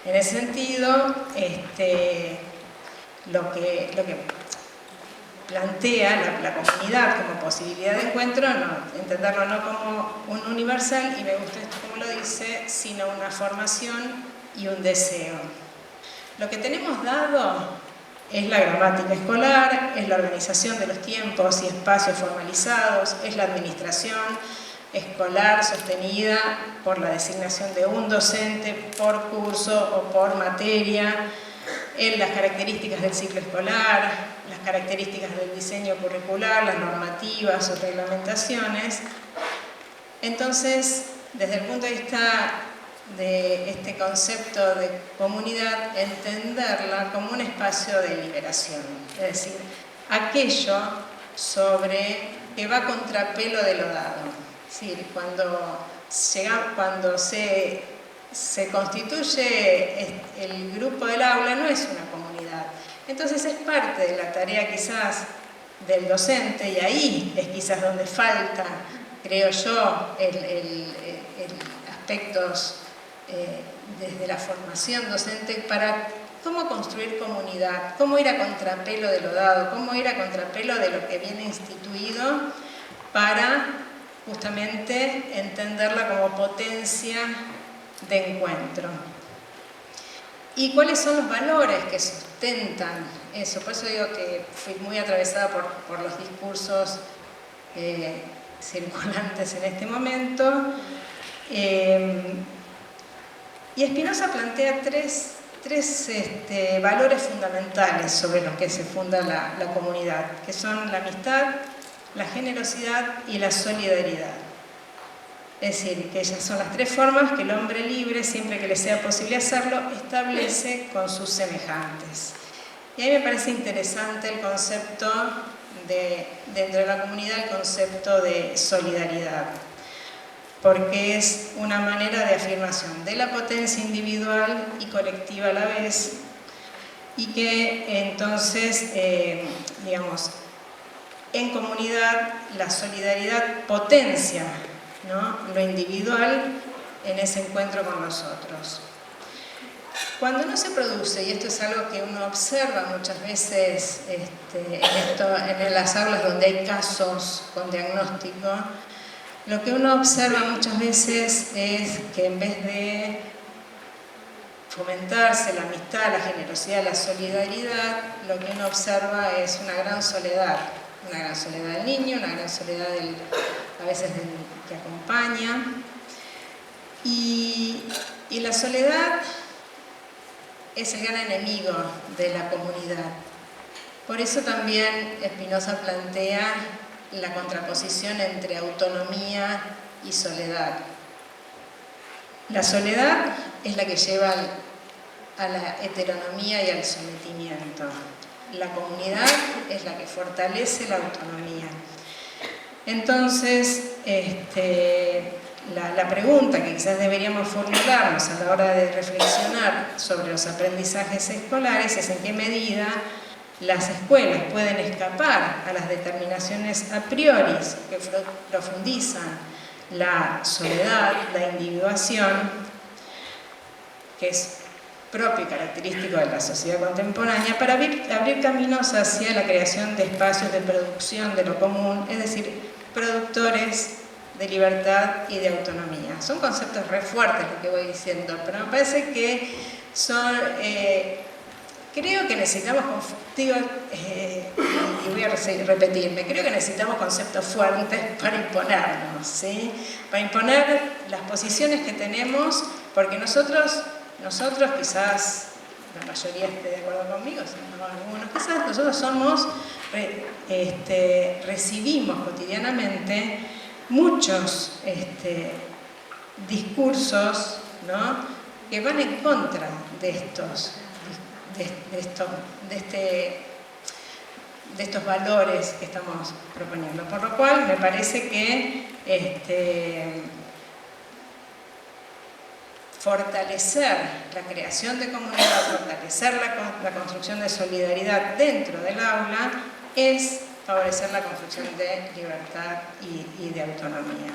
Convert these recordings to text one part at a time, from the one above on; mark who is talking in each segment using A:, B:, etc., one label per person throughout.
A: En ese sentido, lo que plantea la comunidad como posibilidad de encuentro, entenderlo no como un universal, y me gusta esto como lo dice, sino una formación y un deseo. Lo que tenemos dado es la gramática escolar, es la organización de los tiempos y espacios formalizados, es la administración escolar sostenida por la designación de un docente por curso o por materia, en las características del ciclo escolar, las características del diseño curricular, las normativas o reglamentaciones. Entonces, desde el punto de vista de este concepto de comunidad, entenderla como un espacio de liberación, es decir, aquello sobre que va a contrapelo de lo dado. Es decir, cuando se constituye el grupo del aula, no es una comunidad. Entonces es parte de la tarea quizás del docente, y ahí es quizás donde falta, creo yo, aspectos desde la formación docente para cómo construir comunidad, cómo ir a contrapelo de lo dado, cómo ir a contrapelo de lo que viene instituido para justamente entenderla como potencia de encuentro. ¿Y cuáles son los valores que sustentan eso? Por eso digo que fui muy atravesada por los discursos circulantes en este momento. Y Spinoza plantea tres valores fundamentales sobre los que se funda la comunidad, que son la amistad, la generosidad y la solidaridad. Es decir, que ellas son las tres formas que el hombre libre, siempre que le sea posible hacerlo, establece con sus semejantes. Y a mí me parece interesante el concepto dentro de la comunidad, el concepto de solidaridad, porque es una manera de afirmación de la potencia individual y colectiva a la vez, y que entonces, digamos, en comunidad la solidaridad potencia, ¿no?, lo individual en ese encuentro con los otros. Cuando no se produce, y esto es algo que uno observa muchas veces en las aulas donde hay casos con diagnóstico, lo que uno observa muchas veces es que en vez de fomentarse la amistad, la generosidad, la solidaridad, lo que uno observa es una gran soledad del niño, una gran soledad a veces del que acompaña. Y la soledad es el gran enemigo de la comunidad. Por eso también Spinoza plantea la contraposición entre autonomía y soledad. La soledad es la que lleva a la heteronomía y al sometimiento. La comunidad es la que fortalece la autonomía. Entonces, la pregunta que quizás deberíamos formularnos a la hora de reflexionar sobre los aprendizajes escolares es en qué medida las escuelas pueden escapar a las determinaciones a priori que profundizan la soledad, la individuación, que es propio y característico de la sociedad contemporánea, para abrir caminos hacia la creación de espacios de producción de lo común, es decir, productores de libertad y de autonomía. Son conceptos re fuertes lo que voy diciendo, pero me parece que son... creo que necesitamos, y voy a repetirme, creo que necesitamos conceptos fuertes para imponernos, ¿sí? Para imponer las posiciones que tenemos, porque nosotros quizás, la mayoría esté de acuerdo conmigo, no algunos, quizás nosotros recibimos cotidianamente muchos discursos, ¿no?, que van en contra de estos valores que estamos proponiendo. Por lo cual me parece que fortalecer la creación de comunidad, fortalecer la construcción de solidaridad dentro del aula es favorecer la construcción de libertad y de autonomía.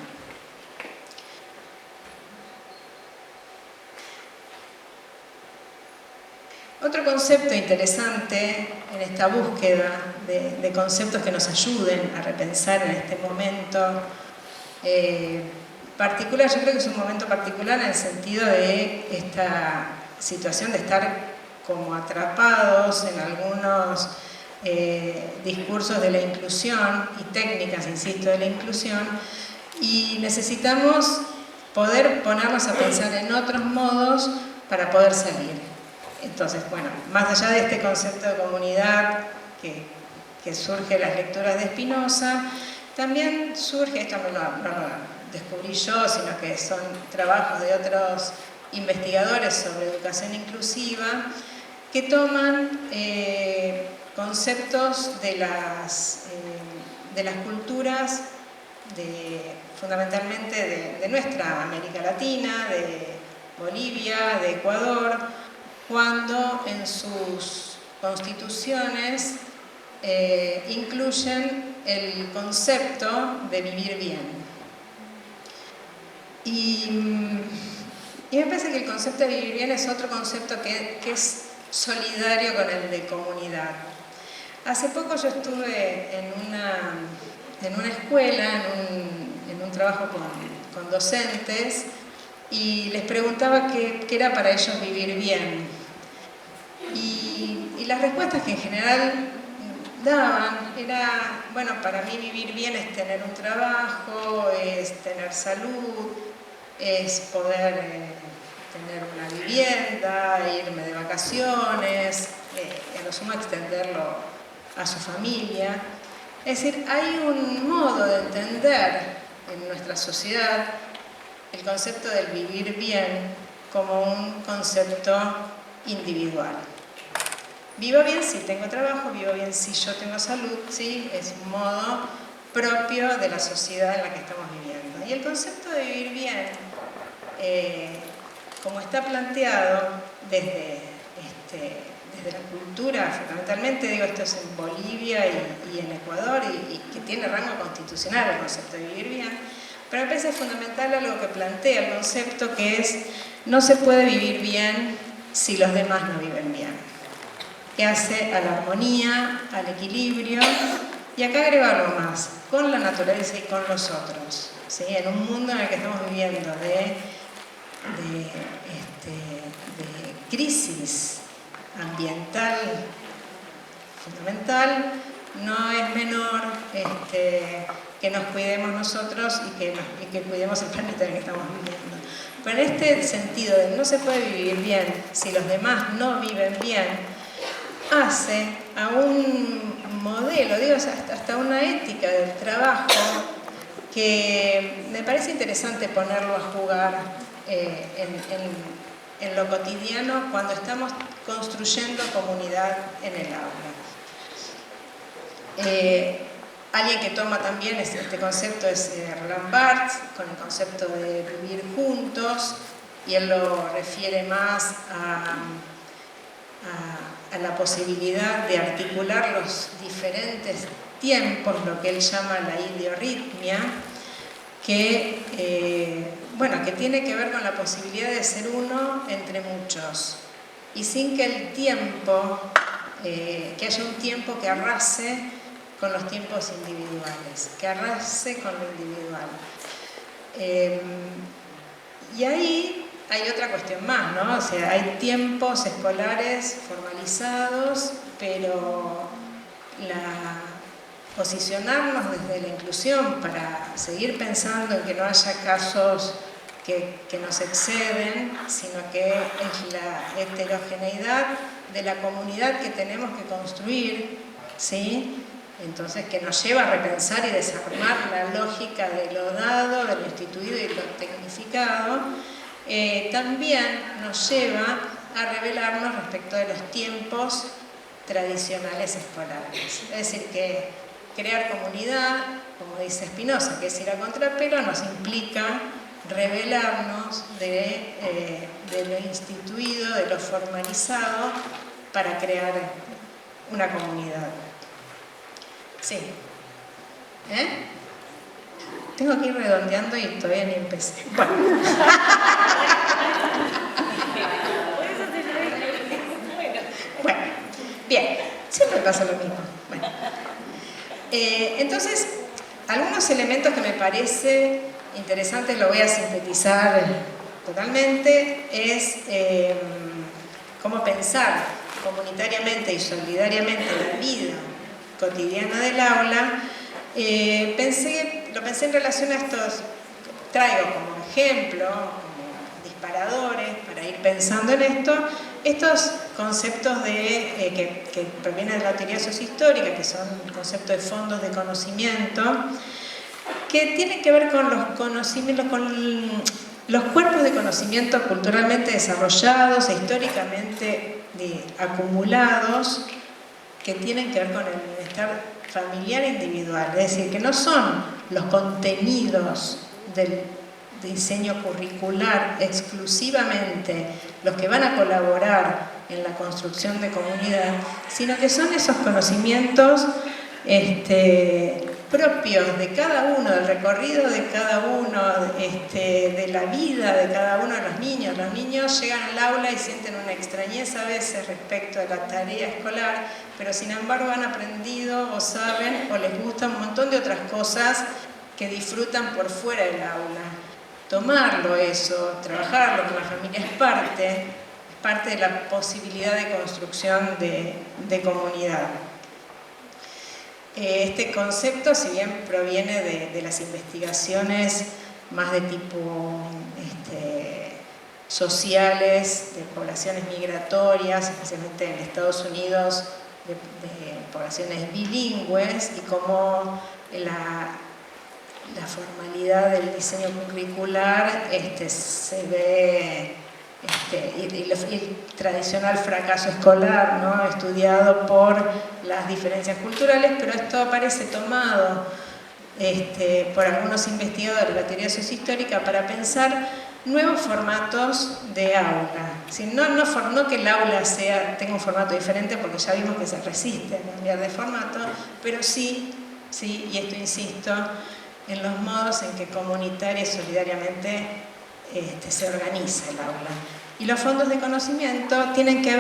A: Otro concepto interesante en esta búsqueda de conceptos que nos ayuden a repensar en este momento particular, yo creo que es un momento particular en el sentido de esta situación de estar como atrapados en algunos discursos de la inclusión y técnicas, insisto, de la inclusión, y necesitamos poder ponernos a pensar en otros modos para poder salir. Entonces, bueno, más allá de este concepto de comunidad que surge en las lecturas de Spinoza, también surge, esto no lo descubrí yo, sino que son trabajos de otros investigadores sobre educación inclusiva, que toman conceptos de las culturas, fundamentalmente de nuestra América Latina, de Bolivia, de Ecuador, cuando en sus constituciones incluyen el concepto de vivir bien. Y me parece que el concepto de vivir bien es otro concepto que es solidario con el de comunidad. Hace poco yo estuve en una escuela, en un trabajo con docentes, y les preguntaba qué era para ellos vivir bien. Y las respuestas que en general daban era, bueno, para mí vivir bien es tener un trabajo, es tener salud, es poder tener una vivienda, irme de vacaciones, en lo sumo extenderlo a su familia. Es decir, hay un modo de entender en nuestra sociedad el concepto del vivir bien como un concepto individual. Vivo bien si tengo trabajo, vivo bien si yo tengo salud, ¿sí? Es un modo propio de la sociedad en la que estamos viviendo. Y el concepto de vivir bien, como está planteado desde la cultura, fundamentalmente, digo, esto es en Bolivia y en Ecuador, y que tiene rango constitucional el concepto de vivir bien, pero me parece fundamental algo que plantea el concepto, que es: no se puede vivir bien si los demás no viven bien, que hace a la armonía, al equilibrio, y acá agrego algo más, con la naturaleza y con los otros, ¿sí? En un mundo en el que estamos viviendo de crisis ambiental fundamental, no es menor que nos cuidemos nosotros y que cuidemos el planeta en el que estamos viviendo. Pero en este sentido de no se puede vivir bien si los demás no viven bien, hace a un modelo, digo, hasta una ética del trabajo que me parece interesante ponerlo a jugar en lo cotidiano cuando estamos construyendo comunidad en el aula. Alguien que toma también este concepto es Roland Barthes, con el concepto de vivir juntos, y él lo refiere más a la posibilidad de articular los diferentes tiempos, lo que él llama la idiorritmia, que tiene que ver con la posibilidad de ser uno entre muchos, y sin que el tiempo, que haya un tiempo que arrase con los tiempos individuales, que arrase con lo individual. Y ahí hay otra cuestión más, ¿no? O sea, hay tiempos escolares formalizados, pero posicionarnos desde la inclusión para seguir pensando en que no haya casos que nos exceden, sino que es la heterogeneidad de la comunidad que tenemos que construir, ¿sí? Entonces, que nos lleva a repensar y desarmar la lógica de lo dado, de lo instituido y de lo tecnificado, también nos lleva a revelarnos respecto de los tiempos tradicionales escolares. Es decir, que crear comunidad, como dice Spinoza, que es ir a contrapelo, nos implica revelarnos de lo instituido, de lo formalizado, para crear una comunidad. Sí. Tengo que ir redondeando y todavía ni empecé. Bueno. Bien, siempre pasa lo mismo. Bueno. Entonces, algunos elementos que me parece interesantes, lo voy a sintetizar totalmente, es cómo pensar comunitariamente y solidariamente la vida cotidiana del aula. Lo pensé en relación a estos, traigo como ejemplo, como disparadores para ir pensando en esto, estos conceptos que provienen de la teoría sociohistórica, que son conceptos de fondos de conocimiento, que tienen que ver con los conocimientos, con los cuerpos de conocimiento culturalmente desarrollados e históricamente acumulados, que tienen que ver con el bienestar familiar e individual. Es decir, que no son los contenidos del diseño curricular exclusivamente los que van a colaborar en la construcción de comunidad, sino que son esos conocimientos propios de cada uno, del recorrido de cada uno, de la vida de cada uno de los niños. Los niños llegan al aula y sienten una extrañeza a veces respecto a la tarea escolar, pero sin embargo han aprendido o saben o les gustan un montón de otras cosas que disfrutan por fuera del aula. Tomarlo eso, trabajarlo con la familia es parte de la posibilidad de construcción de comunidad. Este concepto, si bien proviene de las investigaciones más de tipo sociales, de poblaciones migratorias, especialmente en Estados Unidos, de poblaciones bilingües, y cómo la formalidad del diseño curricular se ve, y el tradicional fracaso escolar, ¿no?, estudiado por las diferencias culturales, pero esto aparece tomado por algunos investigadores de la teoría sociohistórica para pensar nuevos formatos de aula. No que el aula tenga un formato diferente, porque ya vimos que se resiste a cambiar de formato, pero sí, y esto insisto, en los modos en que comunitaria y solidariamente se organiza el aula. Y los fondos de conocimiento tienen que ver